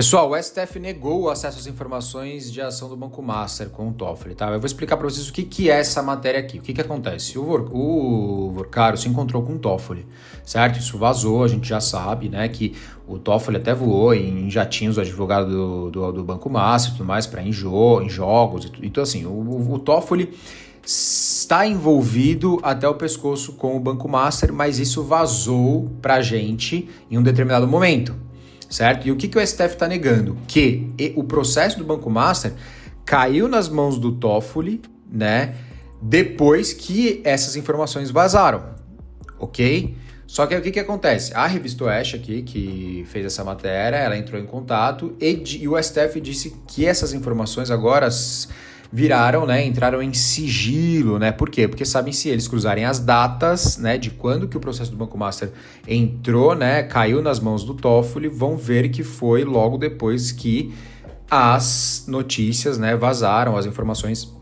Pessoal, o STF negou o acesso às informações de ação do Banco Master com o Toffoli, tá? Eu vou explicar para vocês o que é essa matéria aqui. O que acontece? O Vorcaro se encontrou com o Toffoli, certo? Isso vazou, a gente já sabe, né? Que o Toffoli até voou em jatinhos do advogado do Banco Master e tudo mais, para em jogos e tudo. Então, assim, o Toffoli está envolvido até o pescoço com o Banco Master, mas isso vazou pra gente em um determinado momento. Certo? E o que o STF está negando? Que o processo do Banco Master caiu nas mãos do Toffoli, né? Depois que essas informações vazaram, ok? Só que aí o que acontece? A Revista Oeste aqui, que fez essa matéria, ela entrou em contato e o STF disse que essas informações agora viraram, né, entraram em sigilo, né? Por quê? Porque sabem, se eles cruzarem as datas, né, de quando que o processo do Banco Master entrou, né, caiu nas mãos do Toffoli, vão ver que foi logo depois que as notícias, né, vazaram, as informações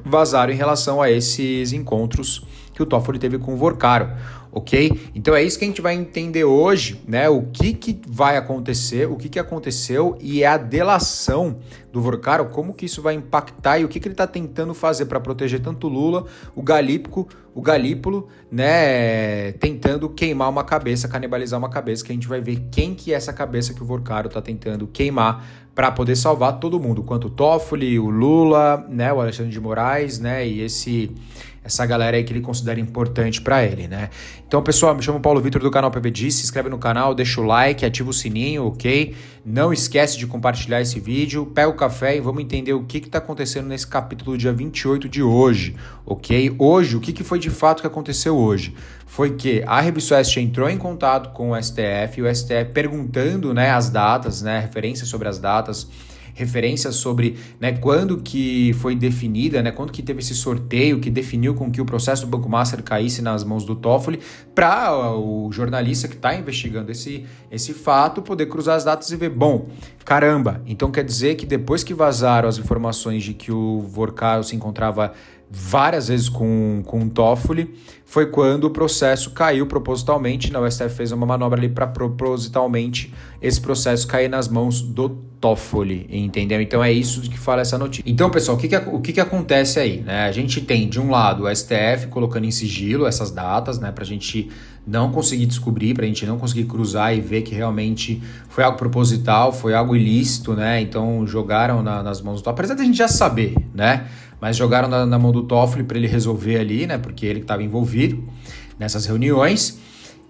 vazaram em relação a esses encontros que o Toffoli teve com o Vorcaro, ok? Então é isso que a gente vai entender hoje, né? O que vai acontecer, o que aconteceu e a delação do Vorcaro, como que isso vai impactar e o que ele está tentando fazer para proteger tanto o Lula, o Galípolo, né? Tentando queimar uma cabeça, canibalizar uma cabeça, que a gente vai ver quem que é essa cabeça que o Vorcaro está tentando queimar para poder salvar todo mundo, quanto o Toffoli, o Lula, né? O Alexandre de Moraes, né? E essa galera aí que ele considera importante para ele, né? Então, pessoal, me chamo Paulo Vitor do canal PVD, se inscreve no canal, deixa o like, ativa o sininho, ok? Não esquece de compartilhar esse vídeo, pega o café e vamos entender o que está acontecendo nesse capítulo do dia 28 de hoje, ok? Hoje, o que foi de fato que aconteceu hoje? Foi que a Revista Oeste entrou em contato com o STF, e o STF perguntando, né, as datas, né, referências sobre as datas, referências sobre, né, quando que foi definida, né, quando que teve esse sorteio que definiu com que o processo do Banco Master caísse nas mãos do Toffoli, para o jornalista que está investigando esse fato poder cruzar as datas e ver, bom, caramba, então quer dizer que depois que vazaram as informações de que o Vorcaro se encontrava várias vezes com o Toffoli, foi quando o processo caiu propositalmente, né? O STF fez uma manobra ali para propositalmente esse processo cair nas mãos do Toffoli, entendeu? Então é isso que fala essa notícia. Então, pessoal, o que acontece aí, né? A gente tem, de um lado, o STF colocando em sigilo essas datas, né? Pra gente não conseguir descobrir, pra gente não conseguir cruzar e ver que realmente foi algo proposital, foi algo ilícito, né? Então jogaram nas mãos do Toffoli, apesar da gente já saber, né? Mas jogaram na mão do Toffoli para ele resolver ali, né? Porque ele estava envolvido nessas reuniões.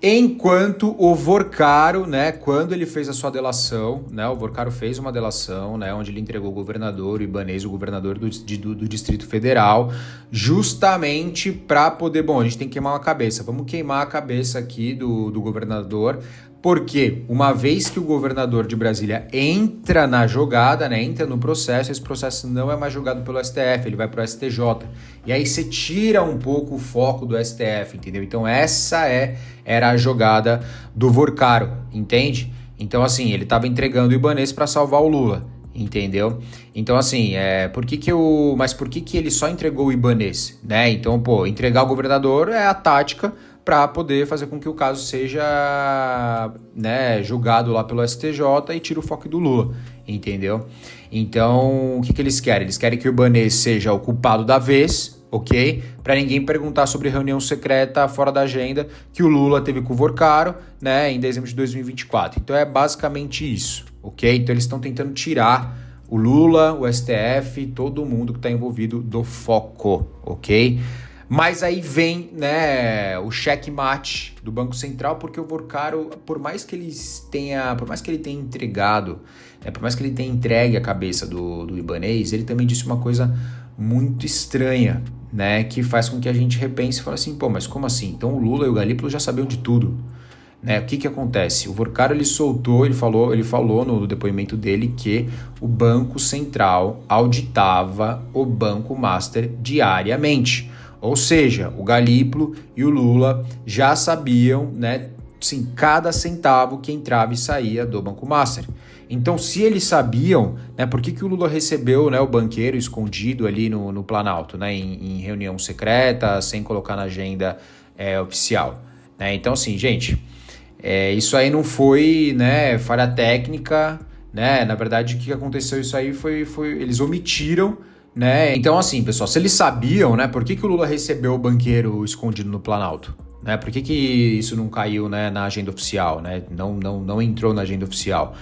Enquanto o Vorcaro, né? Quando ele fez a sua delação, né? O Vorcaro fez uma delação, né? Onde ele entregou o governador, o Ibanez, o governador do Distrito Federal, justamente para poder... Bom, a gente tem que queimar uma cabeça. Vamos queimar a cabeça aqui do governador, porque uma vez que o governador de Brasília entra na jogada, né, entra no processo, esse processo não é mais julgado pelo STF, ele vai para o STJ. E aí você tira um pouco o foco do STF, entendeu? Então essa era a jogada do Vorcaro, entende? Então assim, ele estava entregando o Ibanez para salvar o Lula, entendeu? Então assim, mas por que ele só entregou o Ibanez, né? Então, entregar o governador é a tática para poder fazer com que o caso seja, né, julgado lá pelo STJ e tira o foco do Lula, entendeu? Então, o que eles querem? Eles querem que o Ibanez seja o culpado da vez, ok? Para ninguém perguntar sobre reunião secreta fora da agenda que o Lula teve com o Vorcaro, né, em dezembro de 2024. Então, é basicamente isso, ok? Então, eles estão tentando tirar o Lula, o STF, todo mundo que está envolvido do foco, ok? Mas aí vem, né, o checkmate do Banco Central, porque o Vorcaro, por mais que ele tenha entregado, né, por mais que ele tenha entregue a cabeça do Ibanez, ele também disse uma coisa muito estranha, né, que faz com que a gente repense e fale assim, mas como assim? Então o Lula e o Galípolo já sabiam de tudo, né? O que acontece? O Vorcaro, ele falou no depoimento dele que o Banco Central auditava o Banco Master diariamente. Ou seja, o Galípolo e o Lula já sabiam, né, sim, cada centavo que entrava e saía do Banco Master. Então, se eles sabiam, né, por que o Lula recebeu, né, o banqueiro escondido ali no Planalto, né, em reunião secreta, sem colocar na agenda oficial, né? Então, assim, gente, isso aí não foi, né, falha técnica, né? Na verdade, o que aconteceu isso aí foi eles omitiram, né? Então, assim, pessoal, se eles sabiam, né, por que o Lula recebeu o banqueiro escondido no Planalto? Né? Por que isso não caiu, né, na agenda oficial, né? Não entrou na agenda oficial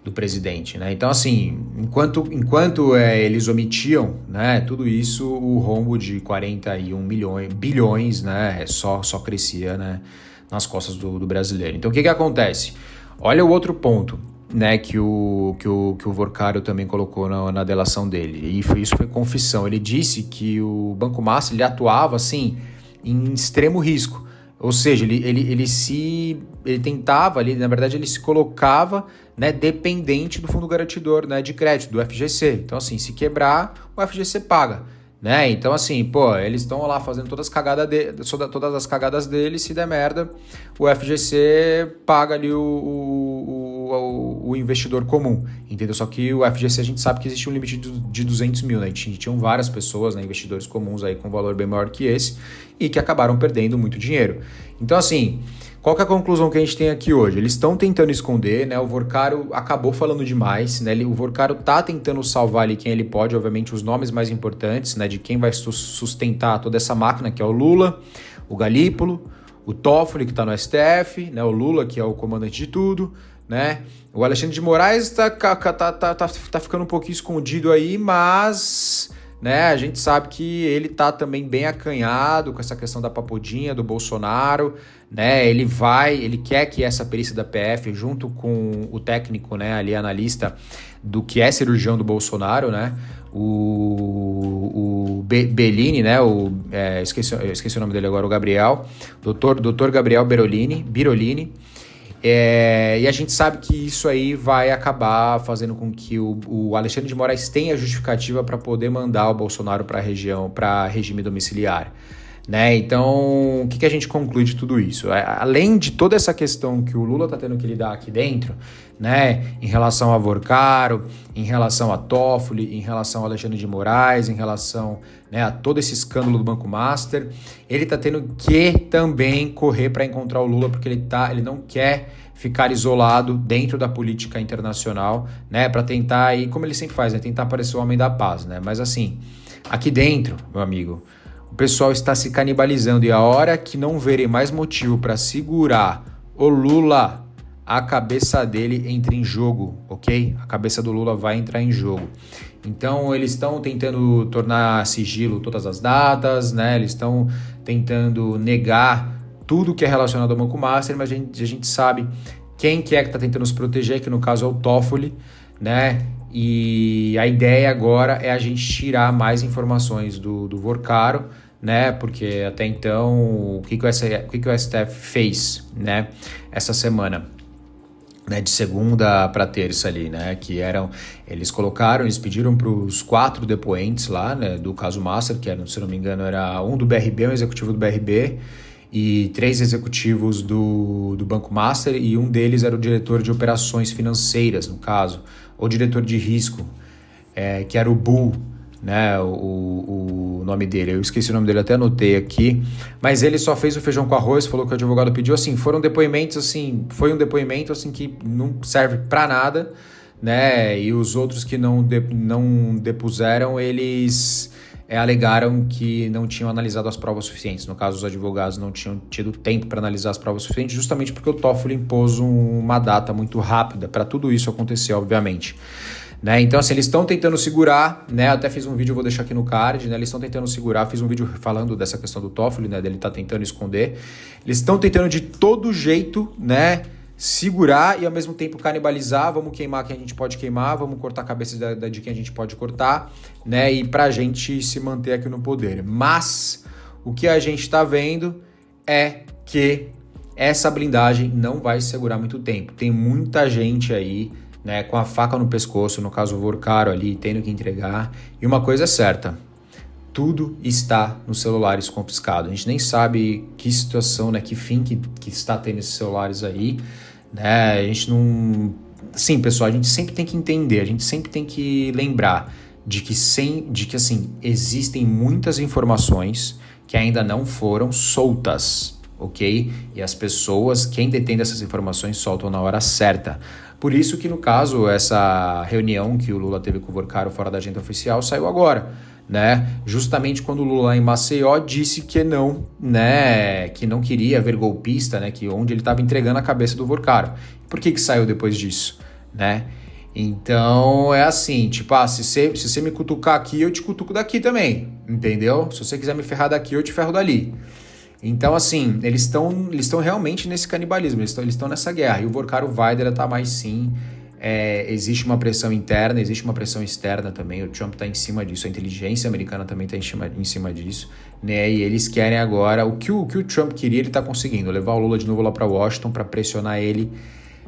do presidente, né? Então, assim, enquanto eles omitiam, né, tudo isso, o rombo de 41 bilhões, né, só crescia, né, nas costas do brasileiro. Então, o que acontece? Olha o outro ponto, né, que o Vorcário também colocou na delação dele, e isso foi confissão. Ele disse que o Banco Master, ele atuava, assim, em extremo risco. Ou seja, ele tentava ali, na verdade, ele se colocava, né, dependente do Fundo Garantidor, né, de Crédito, do FGC. Então, assim, se quebrar, o FGC paga, né? Então, assim, pô, eles estão lá fazendo todas as cagadas deles, se der merda, o FGC paga ali o investidor comum, entendeu? Só que o FGC a gente sabe que existe um limite de 200 mil, né? Tinham várias pessoas, né, investidores comuns aí com valor bem maior que esse e que acabaram perdendo muito dinheiro. Então, assim, qual que é a conclusão que a gente tem aqui hoje? Eles estão tentando esconder, né? O Vorcário acabou falando demais, né? O Vorcário tá tentando salvar ali quem ele pode, obviamente os nomes mais importantes, né? De quem vai sustentar toda essa máquina, que é o Lula, o Galípolo, o Toffoli, que tá no STF, né? O Lula, que é o comandante de tudo, né? O Alexandre de Moraes tá ficando um pouquinho escondido aí, mas, né, a gente sabe que ele tá também bem acanhado com essa questão da papadinha do Bolsonaro, né? Ele quer que essa perícia da PF, junto com o técnico, né, ali analista do que é cirurgião do Bolsonaro, né, o Bellini, né, esqueci o nome dele agora, o Gabriel, doutor Gabriel Birolini. E a gente sabe que isso aí vai acabar fazendo com que o Alexandre de Moraes tenha justificativa para poder mandar o Bolsonaro para regime domiciliar, né? Então, o que a gente conclui de tudo isso? Além de toda essa questão que o Lula está tendo que lidar aqui dentro, né, em relação a Vorcário, em relação a Toffoli, em relação ao Alexandre de Moraes, em relação, né, a todo esse escândalo do Banco Master, ele está tendo que também correr para encontrar o Lula, porque ele não quer ficar isolado dentro da política internacional, né, para tentar aí, como ele sempre faz, né, tentar parecer o homem da paz, né? Mas assim, aqui dentro, meu amigo, o pessoal está se canibalizando e a hora que não verem mais motivo para segurar o Lula, a cabeça dele entra em jogo, ok? A cabeça do Lula vai entrar em jogo. Então, eles estão tentando tornar sigilo todas as datas, né? Eles estão tentando negar tudo que é relacionado ao Banco Master, mas a gente sabe quem que está tentando se proteger, que no caso é o Toffoli, né? E a ideia agora é a gente tirar mais informações do Vorcário, né? Porque até então, o que o STF fez, né, essa semana? Né, de segunda para terça ali, né, que eles pediram para os 4 depoentes lá, né, do caso Master, que era, se não me engano, era um do BRB, um executivo do BRB, e 3 executivos do Banco Master, e um deles era o diretor de operações financeiras, no caso, ou diretor de risco, que era o Bull, né, o nome dele, eu esqueci o nome dele, até anotei aqui, mas ele só fez o feijão com arroz, falou que o advogado pediu, assim, foi um depoimento assim que não serve para nada, né, e os outros que não depuseram, eles alegaram que não tinham analisado as provas suficientes, no caso os advogados não tinham tido tempo para analisar as provas suficientes, justamente porque o Toffoli impôs uma data muito rápida para tudo isso acontecer, obviamente. Né? Então, assim, eles estão tentando segurar, né? Até fiz um vídeo, eu vou deixar aqui no card, né? Eles estão tentando segurar, fiz um vídeo falando dessa questão do Toffoli, né? Dele tá tentando esconder. Eles estão tentando de todo jeito, né, segurar e ao mesmo tempo canibalizar. Vamos queimar quem a gente pode queimar, vamos cortar a cabeça de quem a gente pode cortar, né? E pra gente se manter aqui no poder. Mas o que a gente tá vendo é que essa blindagem não vai segurar muito tempo. Tem muita gente aí, né, com a faca no pescoço, no caso o Vorcário ali, tendo que entregar. E uma coisa é certa, tudo está nos celulares confiscados. A gente nem sabe que situação, né, que fim que está tendo esses celulares aí, né? A gente não... Sim, pessoal, a gente sempre tem que entender, a gente sempre tem que lembrar de que assim, existem muitas informações que ainda não foram soltas, ok? E as pessoas, quem detém dessas informações, soltam na hora certa. Por isso que, no caso, essa reunião que o Lula teve com o Vorcaro fora da agenda oficial saiu agora, né? Justamente quando o Lula em Maceió disse que não, né? Que não queria ver golpista, né? Que onde ele estava entregando a cabeça do Vorcaro. Por que saiu depois disso, né? Então é assim, tipo, se você me cutucar aqui, eu te cutuco daqui também, entendeu? Se você quiser me ferrar daqui, eu te ferro dali. Então, assim, eles estão realmente nesse canibalismo, eles estão nessa guerra. E o Vorcaro vai deletar mais sim. Existe uma pressão interna, existe uma pressão externa também. O Trump está em cima disso, a inteligência americana também está em cima disso, né? E eles querem agora, o que o Trump queria, ele está conseguindo, levar o Lula de novo lá para Washington para pressionar ele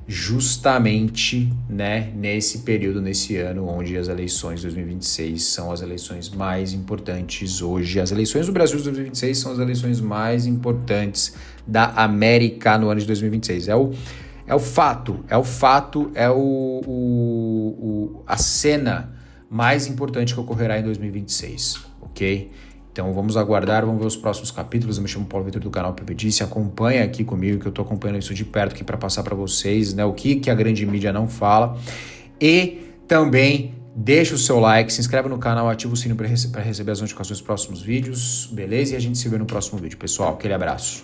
justamente, né, nesse período, nesse ano, onde as eleições de 2026 são as eleições mais importantes hoje. As eleições do Brasil de 2026 são as eleições mais importantes da América no ano de 2026. É o fato, a cena mais importante que ocorrerá em 2026, ok? Então vamos aguardar, vamos ver os próximos capítulos. Eu me chamo Paulo Vitor do canal PPDice, acompanha aqui comigo que eu tô acompanhando isso de perto aqui para passar para vocês, né, o que a grande mídia não fala. E também deixa o seu like, se inscreve no canal, ativa o sininho para receber as notificações dos próximos vídeos, beleza? E a gente se vê no próximo vídeo, pessoal. Aquele abraço.